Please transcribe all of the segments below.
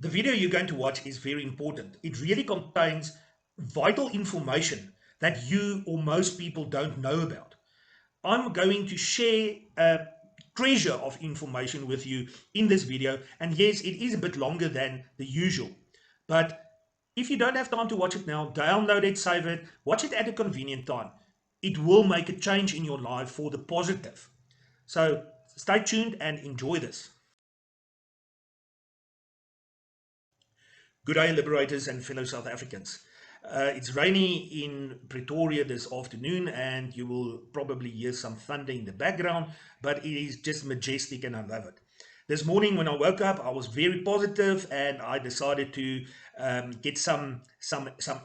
The video you're going to watch is very important. It really contains vital information that you or most people don't know about. I'm going to share a treasure of information with you in this video, and yes, it is a bit longer than the usual, but if you don't have time to watch it now, download it, save it, watch it at a convenient time. It will make a change in your life for the positive. So stay tuned and enjoy this. Good day, liberators and fellow South Africans. It's rainy in Pretoria this afternoon, and you will probably hear some thunder in the background, but it is just majestic and I love it. This morning when I woke up, I was very positive and I decided to get some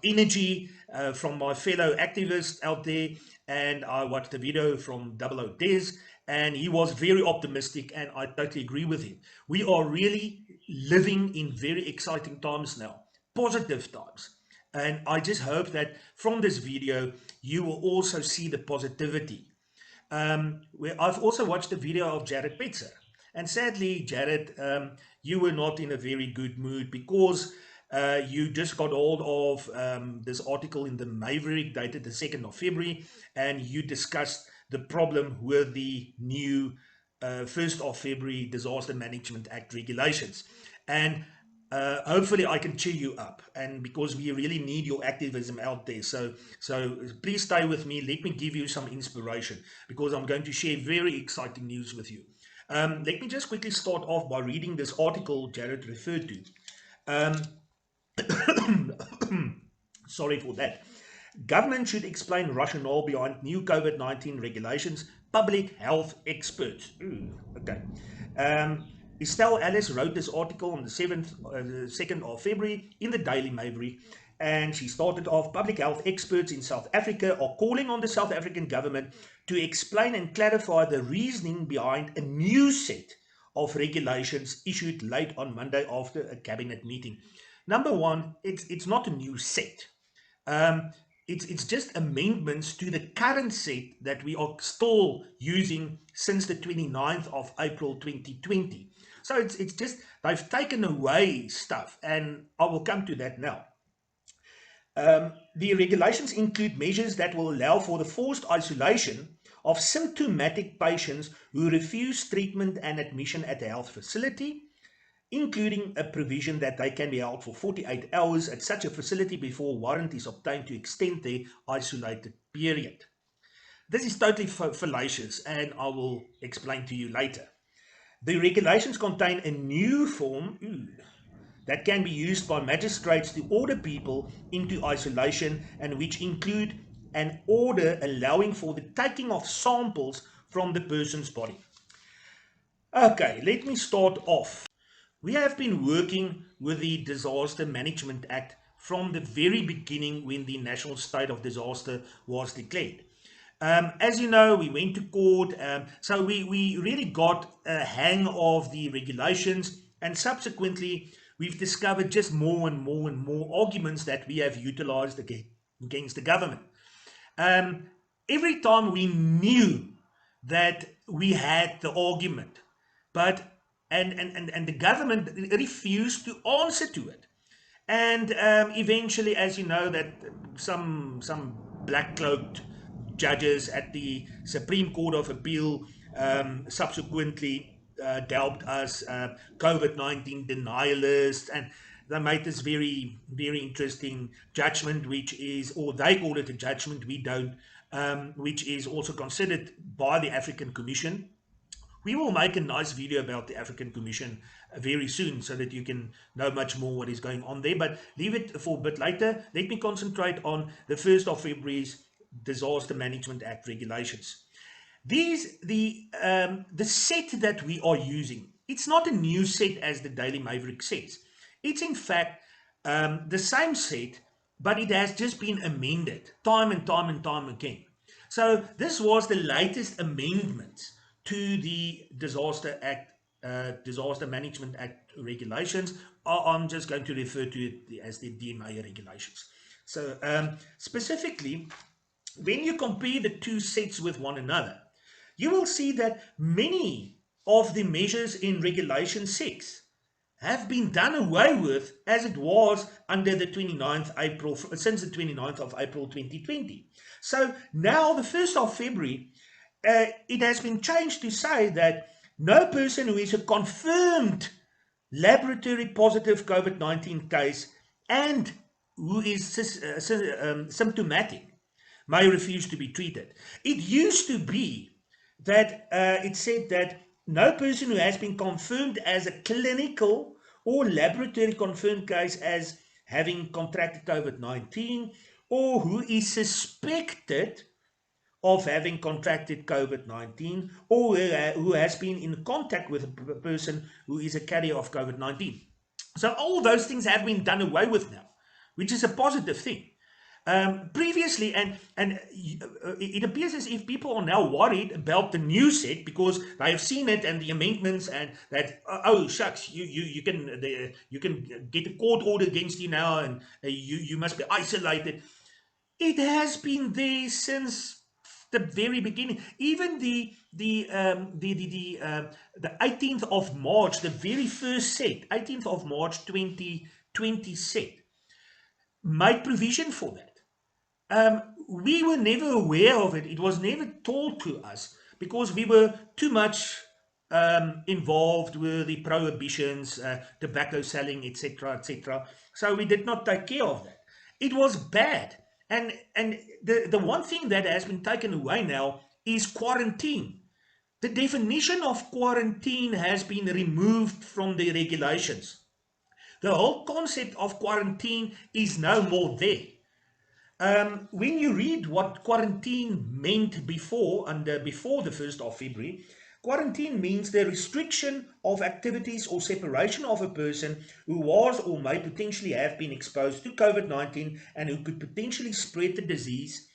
energy from my fellow activists out there, and I watched a video from Double Des, and he was very optimistic, and I totally agree with him. We are really living in very exciting times now, positive times. And I just hope that from this video, you will also see the positivity. I've also watched a video of Jared Petzer. And sadly, Jared, you were not in a very good mood because you just got hold of this article in the Maverick dated the 2nd of February, and you discussed the problem with the new 1st of February Disaster Management Act regulations. And hopefully I can cheer you up, and because we really need your activism out there. So please stay with me. Let me give you some inspiration, because I'm going to share very exciting news with you. Let me just quickly start off by reading this article Jared referred to. Sorry for that. Government should explain rationale behind new COVID-19 regulations, public health experts. Okay. Estelle Alice wrote this article on the 2nd of February in the Daily Maverick, and she started off, public health experts in South Africa are calling on the South African government to explain and clarify the reasoning behind a new set of regulations issued late on Monday after a cabinet meeting. Number one, it's not a new set. It's just amendments to the current set that we are still using since the 29th of April 2020. So it's just, they've taken away stuff, and I will come to that now. The regulations include measures that will allow for the forced isolation of symptomatic patients who refuse treatment and admission at a health facility, including a provision that they can be held for 48 hours at such a facility before a warrant is obtained to extend their isolated period. This is totally fallacious, and I will explain to you later. The regulations contain a new form that can be used by magistrates to order people into isolation, and which include an order allowing for the taking of samples from the person's body. Okay, let me start off. We have been working with the Disaster Management Act from the very beginning when the National State of Disaster was declared. As you know, we went to court, so we really got a hang of the regulations, and subsequently we've discovered just more and more arguments that we have utilized against the government. Every time we knew that we had the argument, but and the government refused to answer to it, and eventually, as you know, that some black-cloaked judges at the Supreme Court of Appeal subsequently dubbed us COVID-19 denialists, and they made this very interesting judgment, which is, or they call it a judgment, we don't, which is also considered by the African Commission. We will make a nice video about the African Commission very soon, so that you can know much more what is going on there, but leave it for a bit later. Let me concentrate on the 1st of February's Disaster Management Act regulations. These, the set that we are using, it's not a new set as the Daily Maverick says. It's in fact the same set, but it has just been amended time and time again. So this was the latest amendment to the Disaster Management Act regulations. I'm just going to refer to it as the DMA regulations. So specifically, when you compare the two sets with one another, you will see that many of the measures in Regulation 6 have been done away with as it was under the 29th April, since the 29th of April 2020. So now the 1st of February, it has been changed to say that no person who is a confirmed laboratory positive COVID-19 case and who is symptomatic may refuse to be treated. It used to be that it said that no person who has been confirmed as a clinical or laboratory confirmed case as having contracted COVID-19 or who is suspected of having contracted COVID-19 or who has been in contact with a person who is a carrier of COVID-19. So all those things have been done away with now, which is a positive thing. Previously, and it appears as if people are now worried about the new set because they have seen it and the amendments and that oh shucks, you can get a court order against you now and you must be isolated. It has been there since the very beginning. Even the 18th of March, the very first set, 18th of March 2020 set, made provision for that. We were never aware of it. It was never told to us because we were too much involved with the prohibitions, tobacco selling, etc., etc. So we did not take care of that. It was bad. And the one thing that has been taken away now is quarantine. The definition of quarantine has been removed from the regulations. The whole concept of quarantine is no more there. When you read what quarantine meant before the 1st of February, quarantine means the restriction of activities or separation of a person who was or may potentially have been exposed to COVID-19 and who could potentially spread the disease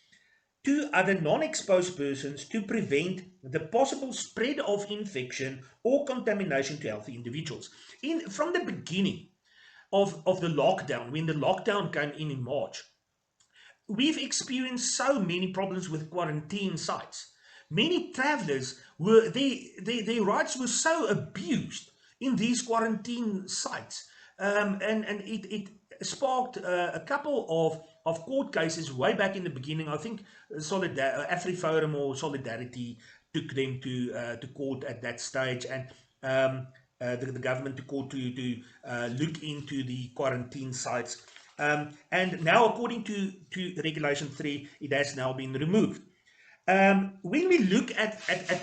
to other non-exposed persons to prevent the possible spread of infection or contamination to healthy individuals. From the beginning of the lockdown, when the lockdown came in March, we've experienced so many problems with quarantine sites. Many travelers were their rights were so abused in these quarantine sites, and it sparked a couple of court cases way back in the beginning. I think AfriForum or Solidarity took them to court at that stage, and the government to court to look into the quarantine sites. And now, according to Regulation 3, it has now been removed. When we look at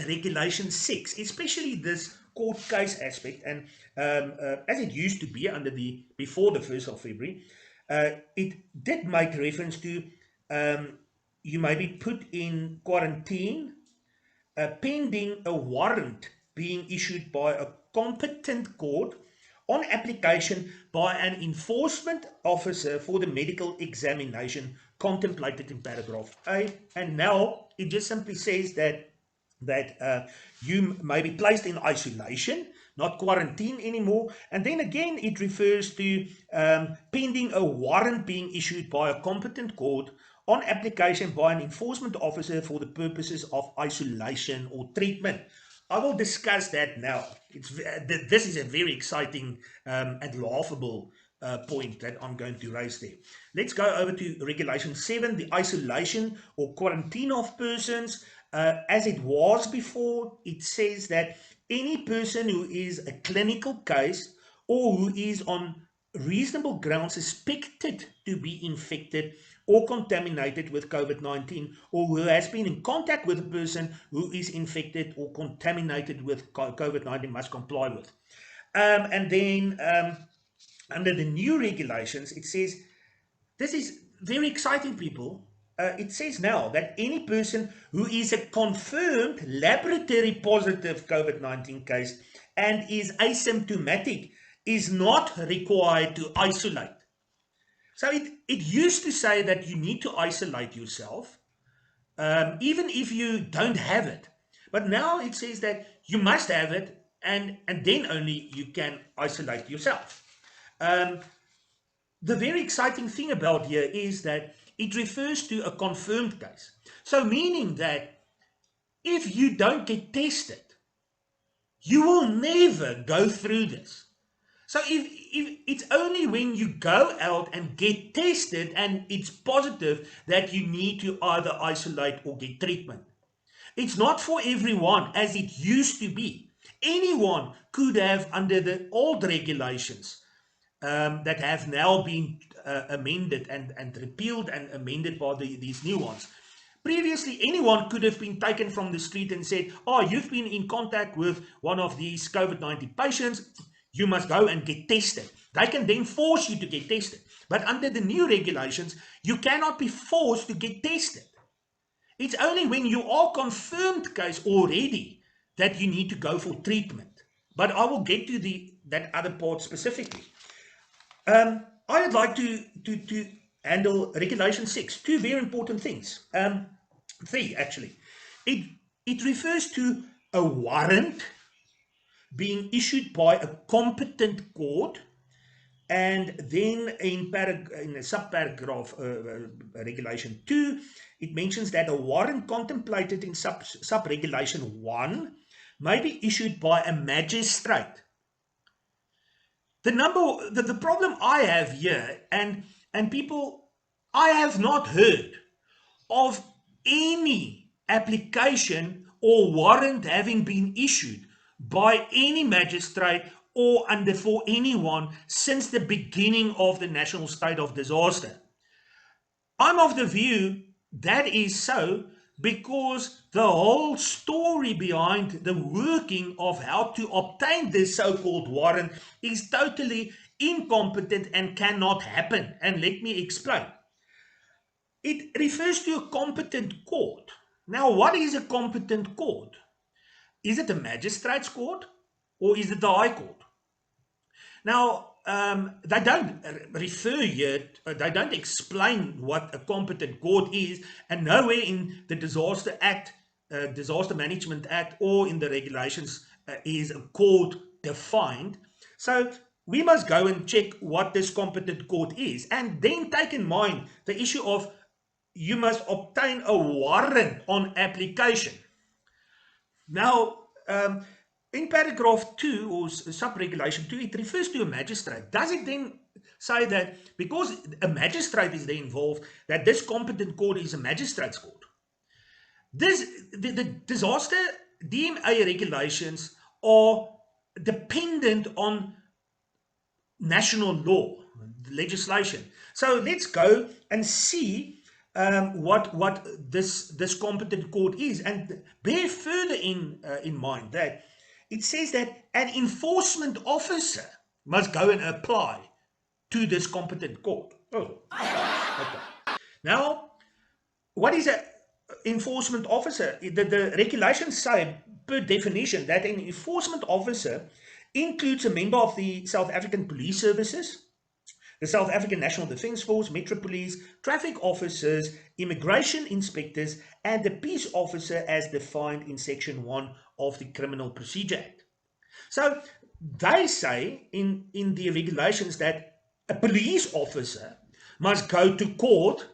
Regulation 6, especially this court case aspect, and as it used to be before the 1st of February, it did make reference to you may be put in quarantine pending a warrant being issued by a competent court on application by an enforcement officer for the medical examination contemplated in paragraph A. And now it just simply says that you may be placed in isolation, not quarantine anymore. And then again, it refers to pending a warrant being issued by a competent court on application by an enforcement officer for the purposes of isolation or treatment. I will discuss that now. This is a very exciting and laughable point that I'm going to raise there. Let's go over to Regulation 7, the isolation or quarantine of persons. As it was before, it says that any person who is a clinical case or who is on reasonable grounds suspected to be infected or contaminated with COVID-19, or who has been in contact with a person who is infected or contaminated with COVID-19 must comply with. And then under the new regulations, it says, this is very exciting, people. It says now that any person who is a confirmed laboratory positive COVID-19 case and is asymptomatic is not required to isolate. So it used to say that you need to isolate yourself, even if you don't have it. But now it says that you must have it, and then only you can isolate yourself. The very exciting thing about here is that it refers to a confirmed case. So meaning that if you don't get tested, you will never go through this. So if it's only when you go out and get tested and it's positive that you need to either isolate or get treatment. It's not for everyone as it used to be. Anyone could have, under the old regulations that have now been amended and repealed and amended by these new ones. Previously, anyone could have been taken from the street and said, oh, you've been in contact with one of these COVID-19 patients, you must go and get tested. They can then force you to get tested. But under the new regulations, you cannot be forced to get tested. It's only when you are confirmed case already that you need to go for treatment. But I will get to that other part specifically. I would like to handle Regulation 6. Two very important things. Three, actually. It refers to a warrant being issued by a competent court, and then in a subparagraph, Regulation 2, it mentions that a warrant contemplated in sub-regulation 1 may be issued by a magistrate. The problem I have here, and people, I have not heard of any application or warrant having been issued by any magistrate or for anyone since the beginning of the national state of disaster. I'm of the view that is so because the whole story behind the working of how to obtain this so-called warrant is totally incompetent and cannot happen. And let me explain. It refers to a competent court. Now, what is a competent court? Is it a magistrate's court or is it the High Court? Now, they don't refer yet, they don't explain what a competent court is, and nowhere in the Disaster Act, Disaster Management Act, or in the regulations is a court defined. So we must go and check what this competent court is, and then take in mind the issue of you must obtain a warrant on application. Now, in paragraph 2 or sub-regulation 2, it refers to a magistrate. Does it then say that because a magistrate is there involved, that this competent court is a magistrate's court? The disaster DMA regulations are dependent on national law, legislation. So let's go and see what this competent court is, and bear further in mind that it says that an enforcement officer must go and apply to this competent court. Oh, okay. Now, what is an enforcement officer? The regulations say, per definition, that an enforcement officer includes a member of the South African Police Services, the South African National Defence Force, Metro Police, traffic officers, immigration inspectors, and the peace officer as defined in Section 1 of the Criminal Procedure Act. So they say in the regulations that a police officer must go to court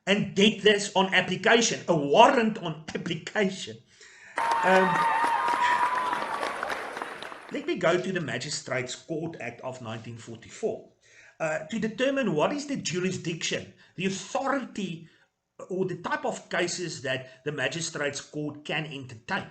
and get this on application, a warrant on application. Let me go to the Magistrates Court Act of 1944. To determine what is the jurisdiction, the authority, or the type of cases that the Magistrates Court can entertain.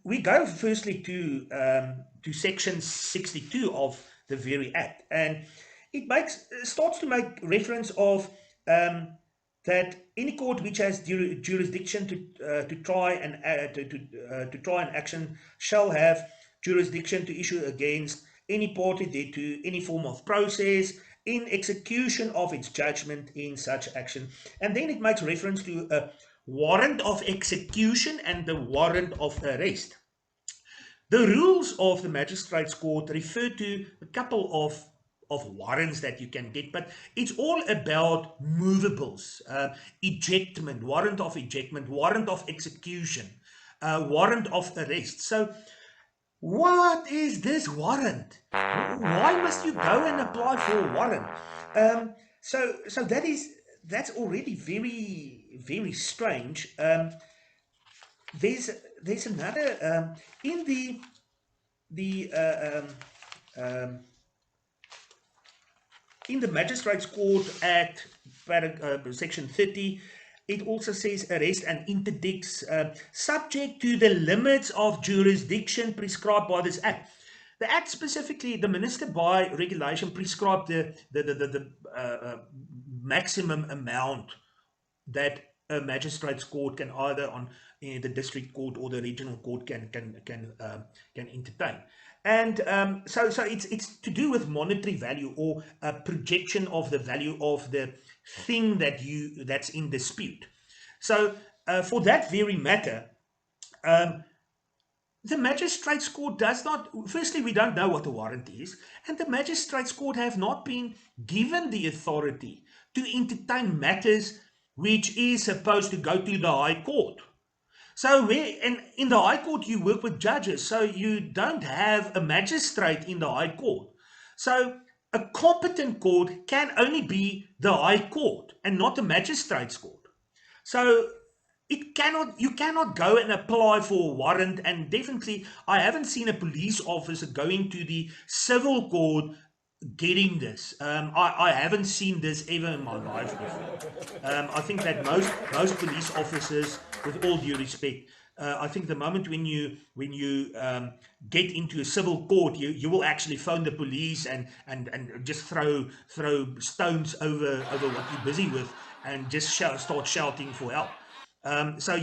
We go firstly to Section 62 of the very Act, and it starts to make reference of that any court which has jurisdiction to try an action shall have jurisdiction to issue against any party thereto any form of process in execution of its judgment in such action. And then it makes reference to a warrant of execution and the warrant of arrest. The rules of the Magistrates Court refer to a couple of warrants that you can get, but it's all about movables, ejectment, warrant of ejectment, warrant of execution, warrant of arrest. So what is this warrant? Why must you go and apply for a warrant? So that's already very strange. There's another in the In the Magistrates Court Act, section 30, it also says arrest and interdicts subject to the limits of jurisdiction prescribed by this act. The act specifically, the minister by regulation prescribed the maximum amount that a magistrate's court can either on the district court or the regional court can entertain. And so it's to do with monetary value or a projection of the value of the thing that's in dispute. So for that very matter, the magistrates court does not, firstly, we don't know what a warrant is, and the magistrates court have not been given the authority to entertain matters which is supposed to go to the High Court. So in the High Court you work with judges, so you don't have a magistrate in the High Court. So a competent court can only be the High Court and not a magistrate's court. So you cannot go and apply for a warrant, and definitely I haven't seen a police officer going to the civil court getting this. I haven't seen this ever in my life before. I think that most police officers, with all due respect, I think the moment when you get into a civil court, you will actually phone the police and just throw stones over what you're busy with and just start shouting for help. So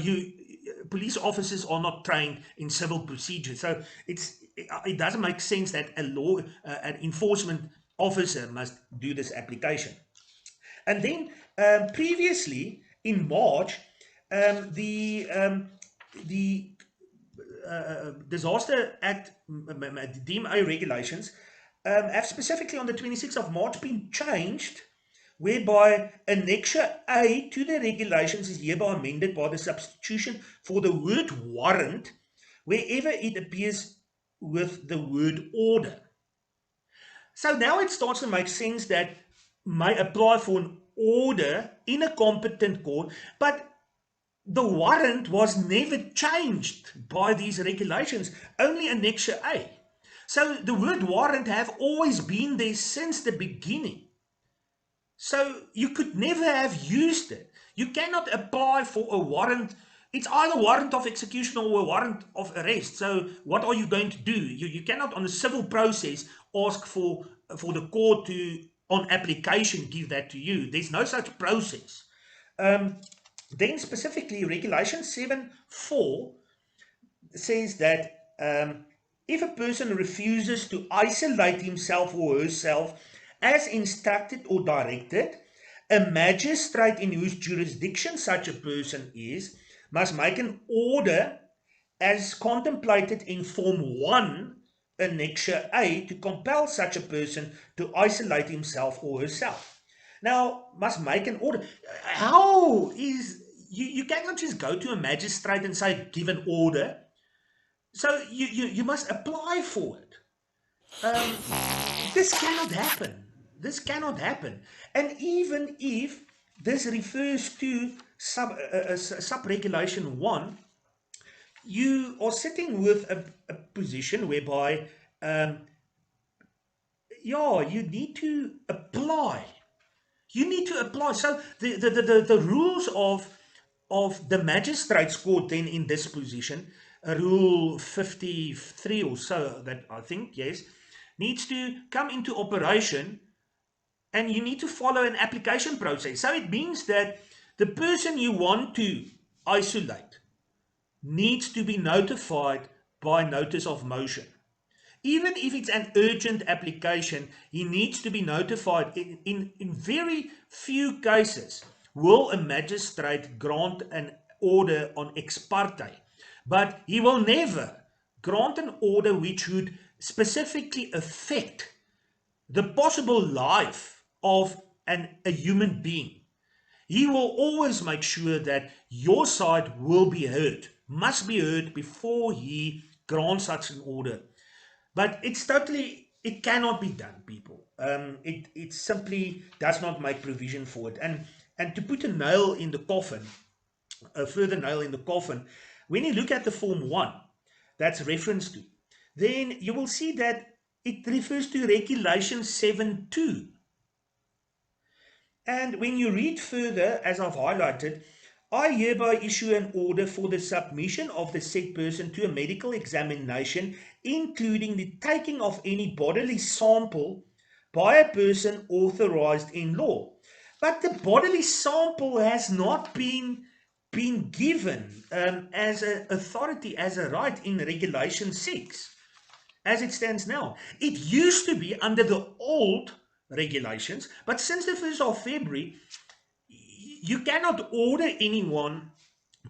police officers are not trained in civil procedure. So it doesn't make sense that an enforcement officer must do this application. And then previously in March, the Disaster Act DMA regulations have specifically on the 26th of March been changed, whereby Annexure A to the regulations is hereby amended by the substitution for the word warrant wherever it appears with the word order. So now it starts to make sense that may apply for an order in a competent court, but the warrant was never changed by these regulations, only Annexure A. So the word warrant have always been there since the beginning. So you could never have used it. You cannot apply for a warrant. It's either warrant of execution or a warrant of arrest. So what are you going to do? You cannot on a civil process ask for the court to, on application, give that to you. There's no such process. Then specifically Regulation 7.4 says that if a person refuses to isolate himself or herself as instructed or directed, a magistrate in whose jurisdiction such a person is must make an order as contemplated in Form 1, Annexure A, to compel such a person to isolate himself or herself. Now, must make an order. How is, you cannot just go to a magistrate and say, give an order. So you must apply for it. This cannot happen. This cannot happen. And even if this refers to sub-regulation 1, you are sitting with a position whereby, you need to apply. You need to apply. So the rules of the magistrates court then in this position, Rule 53 or so, that I think, yes, needs to come into operation, and you need to follow an application process. So it means that the person you want to isolate needs to be notified by notice of motion. Even if it's an urgent application, he needs to be notified. In very few cases will a magistrate grant an order on ex parte, but he will never grant an order which would specifically affect the possible life of a human being. He will always make sure that your side will be heard, must be heard before he grants such an order. But it cannot be done, people. It simply does not make provision for it. And to put a nail in the coffin, a further nail in the coffin, when you look at the Form 1 that's referenced to, then you will see that It refers to Regulation 7.2. And when you read further, as I've highlighted, I hereby issue an order for the submission of the said person to a medical examination, including the taking of any bodily sample by a person authorized in law. But the bodily sample has not been given as an authority, as a right in Regulation 6, as it stands now. It used to be under the old regulations, but since the 1st of February, you cannot order anyone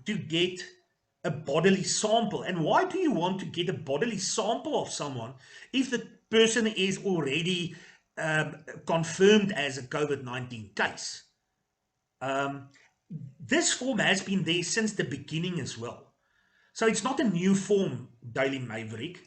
to get a bodily sample. And why do you want to get a bodily sample of someone if the person is already confirmed as a COVID-19 case? This form has been there since the beginning as well. So it's not a new form, Daily Maverick.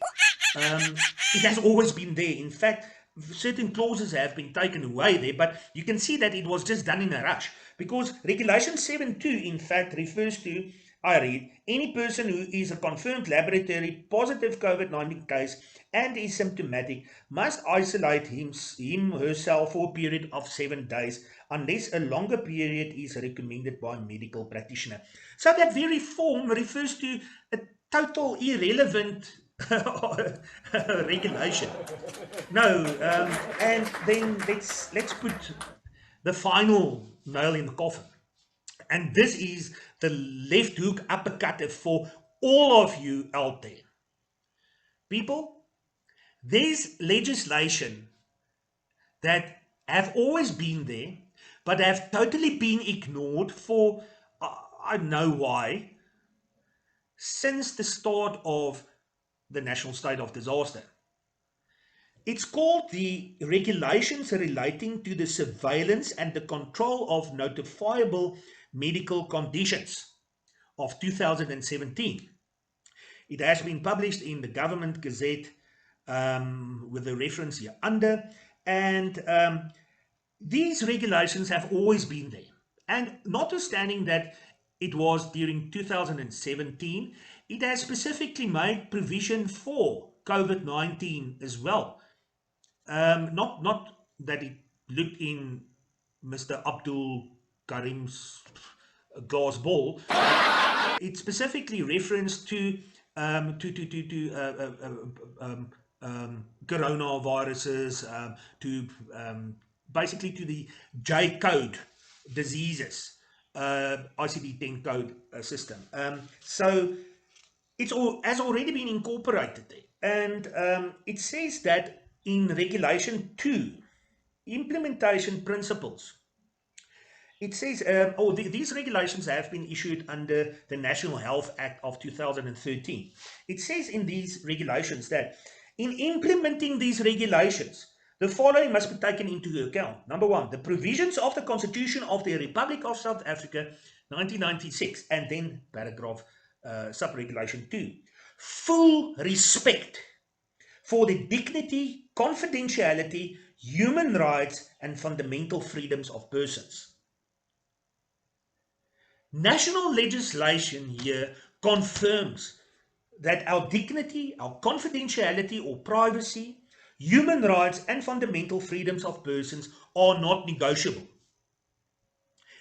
It has always been there. In fact, certain clauses have been taken away there, but you can see that it was just done in a rush, because Regulation 7.2 in fact refers to, I read, any person who is a confirmed laboratory positive COVID-19 case and is symptomatic must isolate him herself for a period of 7 days unless a longer period is recommended by a medical practitioner. So that very form refers to a total irrelevant regulation. No, and then let's put the final nail in the coffin. And this is the left hook uppercut for all of you out there. People, there's legislation that have always been there, but have totally been ignored for, I know why, since the start of the national state of disaster. It's called the Regulations Relating to the Surveillance and the Control of Notifiable Medical Conditions of 2017. It has been published in the Government Gazette with the reference here under, and these regulations have always been there. And notwithstanding that it was during 2017, it has specifically made provision for COVID-19 as well. Not that it looked in Mr. Abdul Karim's glass ball. It specifically referenced to coronaviruses, to basically to the J code diseases, ICD-10 code system. So it's has already been incorporated there, and it says that in Regulation 2, implementation principles, it says, these regulations have been issued under the National Health Act of 2013. It says in these regulations that in implementing these regulations, the following must be taken into account. Number one, the provisions of the Constitution of the Republic of South Africa, 1996, and then paragraph sub-regulation 2. Full respect for the dignity, confidentiality, human rights, and fundamental freedoms of persons. National legislation here confirms that our dignity, our confidentiality or privacy, human rights, and fundamental freedoms of persons are not negotiable.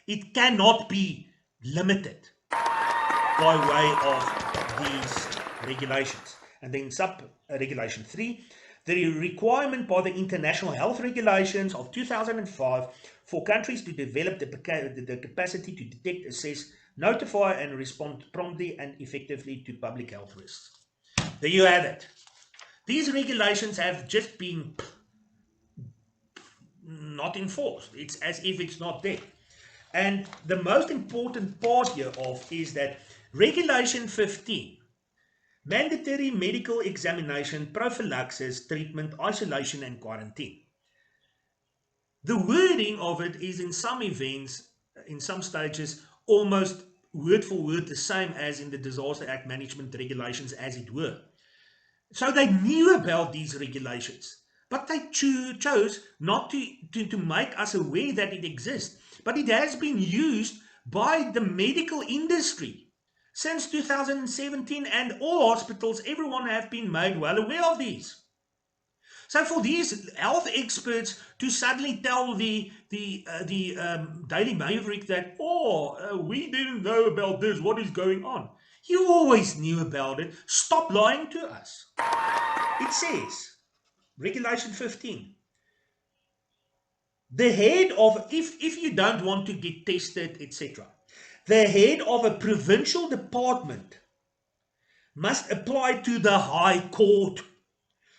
It cannot be limited by way of these regulations. And then sub-regulation 3, the requirement by the International Health Regulations of 2005 for countries to develop the capacity to detect, assess, notify, and respond promptly and effectively to public health risks. There you have it. These regulations have just been not enforced. It's as if it's not there. And the most important part here of is that Regulation 15, mandatory medical examination, prophylaxis, treatment, isolation, and quarantine. The wording of it is in some events, in some stages, almost word for word the same as in the Disaster Act Management Regulations, as it were. So they knew about these regulations, but they chose not to make us aware that it exists. But it has been used by the medical industry since 2017, and all hospitals, everyone have been made well aware of these. So for these health experts to suddenly tell the Daily Maverick that, we didn't know about this, what is going on? You always knew about it. Stop lying to us. It says, Regulation 15, the head of, if you don't want to get tested, etc., the head of a provincial department must apply to the High Court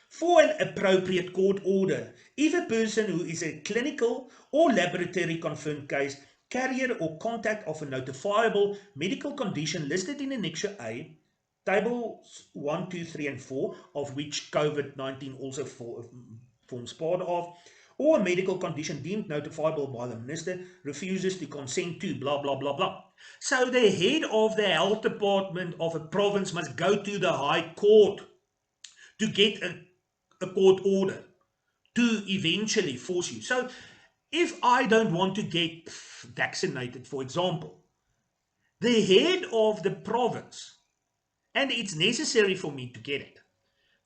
for an appropriate court order if a person who is a clinical or laboratory confirmed case, carrier or contact of a notifiable medical condition listed in Annexure A, tables 1, 2, 3 and 4, of which COVID-19 also forms part of, or a medical condition deemed notifiable by the minister, refuses to consent to, blah, blah, blah, blah. So the head of the health department of a province must go to the High Court to get a court order to eventually force you. So if I don't want to get vaccinated, for example, the head of the province, and it's necessary for me to get it,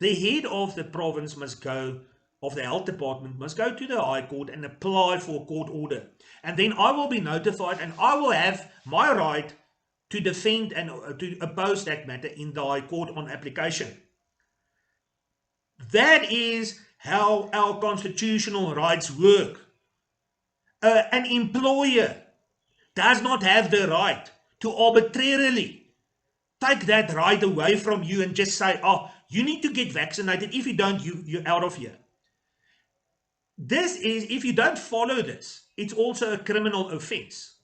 the head of the province must go, of the health department must go to the High Court and apply for a court order. And then I will be notified and I will have my right to defend and to oppose that matter in the High Court on application. That is how our constitutional rights work. An employer does not have the right to arbitrarily take that right away from you and just say, you need to get vaccinated. If you don't, you're out of here. This is, if you don't follow this, it's also a criminal offense.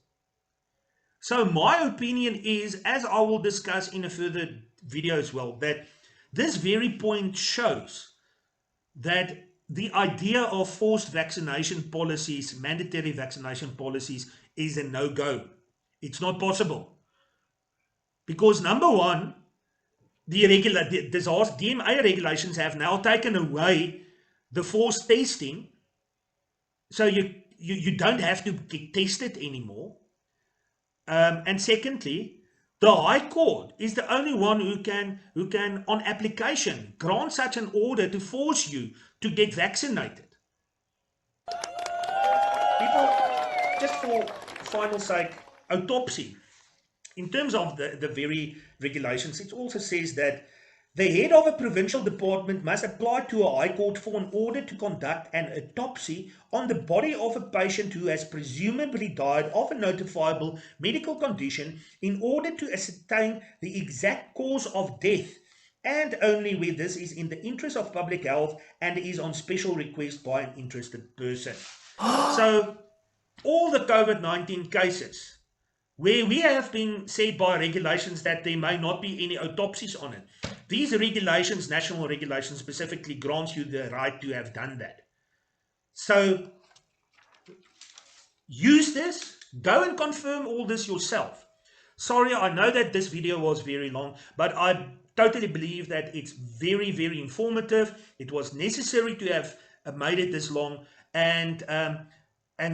So my opinion is, as I will discuss in a further video as well, that this very point shows that the idea of forced vaccination policies, mandatory vaccination policies, is a no-go. It's not possible. Because number one, the DMA regulations have now taken away the forced testing, so you don't have to get tested anymore. And secondly, the High Court is the only one who can, on application, grant such an order to force you to get vaccinated. People, just for final sake, autopsy. In terms of the very regulations, it also says that the head of a provincial department must apply to a High Court for an order to conduct an autopsy on the body of a patient who has presumably died of a notifiable medical condition in order to ascertain the exact cause of death, and only where this is in the interest of public health and is on special request by an interested person. So all the COVID-19 cases where we have been said by regulations that there may not be any autopsies on it, these regulations, national regulations specifically, grants you the right to have done that. So use this, go and confirm all this yourself. Sorry, I know that this video was very long, but I totally believe that it's very, very informative. It was necessary to have made it this long, and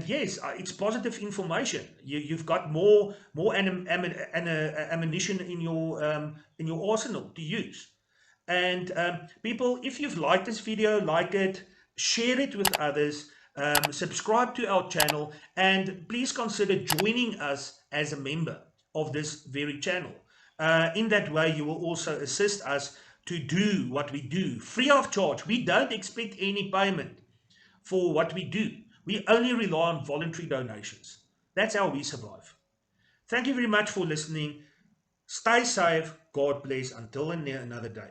yes, it's positive information. You've got more ammunition in your arsenal to use. And people, if you've liked this video, like it, share it with others, subscribe to our channel, and please consider joining us as a member of this very channel. In that way, you will also assist us to do what we do free of charge. We don't expect any payment for what we do. We only rely on voluntary donations. That's how we survive. Thank you very much for listening. Stay safe. God bless. Until another day.